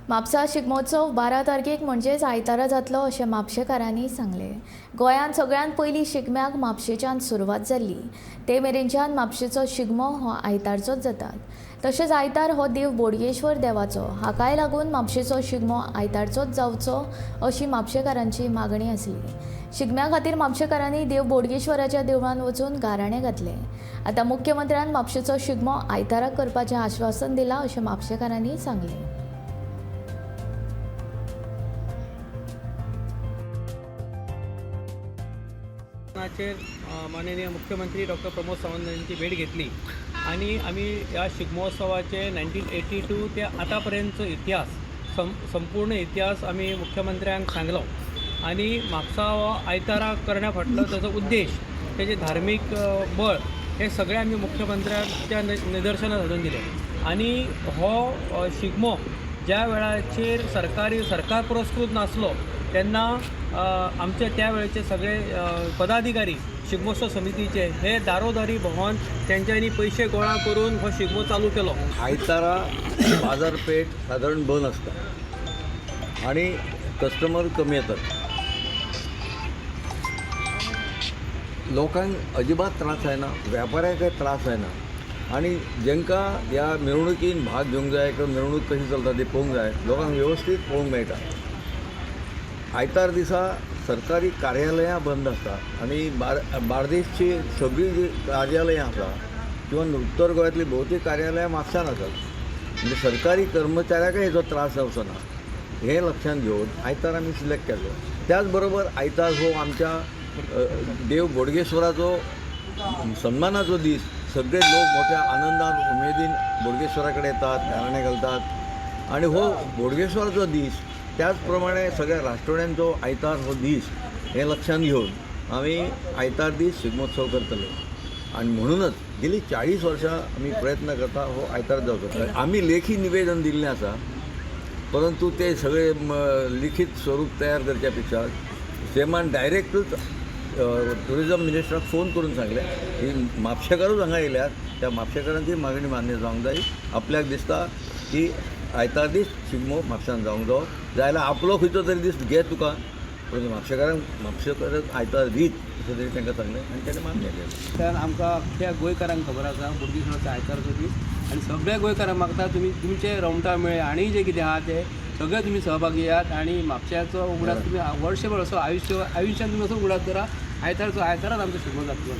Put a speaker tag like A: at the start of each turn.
A: म्हापसा शिगमोत्सव 12 तारखेक म्हणजेच आयतारा जातलो अशें म्हापशेकारांनी सांगले। गोंयांत सगळ्यात पयलीं शिगम्याक म्हापशेच्यान सुरवात जाल्ली। ते मेरेनच्यान म्हापशेचो शिगमो हो आयतारचोच जाता। तशेंच आयतार हो देव बोडगेश्वर देवाचो, हाकाय लागून म्हापशेचो शिगमो आयतारचोच जावचो अशी म्हापशेकारांची मागणी आसली। शिगम्या खातीर म्हापशेकारांनी देव बोडगेश्वराच्या देवळांत वचून गाराणें घातले। आतां मुख्यमंत्र्यान म्हापशेचो शिगमो आयताराक करपाचें आश्वासन दिलां अशें म्हापशेकारांनी सांगलें।
B: माननीय मुख्यमंत्री डॉक्टर प्रमोद सावंत यांची भेट घेतली आणि आम्ही या शिगमोत्सवाचे 1982 ते आतापर्यंतचो इतिहास संपूर्ण इतिहास आम्ही मुख्यमंत्र्यांक सांगलो आणि म्हापसा हो आयतारा करण्या फाटलो ताचो उद्देश, त्याचे धार्मीक बळ हे सगळे आम्ही मुख्यमंत्र्यांच्या निदर्शनास हाडून दिले। आणि हो शिगमो ज्या वेळाचेर सरकार पुरस्कृत नासलो तेन्ना आमचे त्या वेळेचे सगळे पदाधिकारी शिगमोत्सव समितीचे हे दारोदारी भोंवन तेंच्यांनी पैसे गोळा करून हो शिगमो चालू केलो।
C: आयतारा बाजारपेठ साधारण बंद आसता आणि कस्टमर कमी येतात। लोकांक अजिबात त्रास जायना, व्यापाऱ्यांकय त्रास जायना आणि जेंकां ह्या मिरवणुकीन भाग घेवंक जाय किंवा मिरवणूक कशी चलता ती पळोवंक जाय, लोकांक वेवस्थीत पळोवंक मेळटा। आयतार दिसा सरकारी कार्यालयां बंद आसतात आणि बार्देसची सगळी जी कार्यालयां आसा किंवा उत्तर गोंयांतली भोवतेक कार्यालयां म्हापशान आसात, म्हणजे सरकारी कर्मचाऱ्याकय हेजो त्रास जावचो ना हें लक्षांत घेवन आयतार आमी सिलेक्ट केल्लो। त्याच बरोबर आयतार हो आमच्या देव बोडगेश्वराचो सन्मानाचो दीस। सगळे लोक मोठ्या आनंदान उमेदीन बोडगेश्वरा कडेन येतात, गाराणें घालतात आणि हो बोडगेश्वराचो दीस त्याच प्रमाणे सगळ्या राष्ट्रवाड्यांचो आयतार हो दीस हें लक्षांत घेवन आमी आयतार दीस शिगमोत्सव करतले आणि म्हणूनच गेली 40 वर्सां आमी प्रयत्न करता हो आयतार जावचो। आमी लेखी निवेदन दिल्लें आसा, परंतु ते सगळे लिखीत स्वरूप तयार करच्या पेक्षा सेमान डायरेक्टूच टुरिजम मिनिस्टराक फोन करून सांगले की म्हापशेकारूच हांगा येयल्यात, त्या म्हापशेकारांची मागणी मान्य जावंक जाय। आपल्याक दिसता की आयतार दीस शिगमो म्हापशान जावंक जावो, जाल्यार आपलो खंयचो तरी दीस घे तुका, परंतु म्हापशेकारांक आयतार दीत अशें तरी तांकां सांगलें आनी ताणें मान्य केलें।
D: कारण आमकां त्या गोंयकारांक खबर आसा बोडगेश्वराचो आयतारचो दीस आणि सगळ्या गोंयकारांक मागता तुमचे रोमटा मेळ आनी जे कितें आहा ते सगळे तुमी सहभागी यात आणि म्हापश्याचो उगडास तुमी वर्षभर असो आयुश्यान तुमी असो उगडास करा। आयताराच आमचो शिगमो जातलो।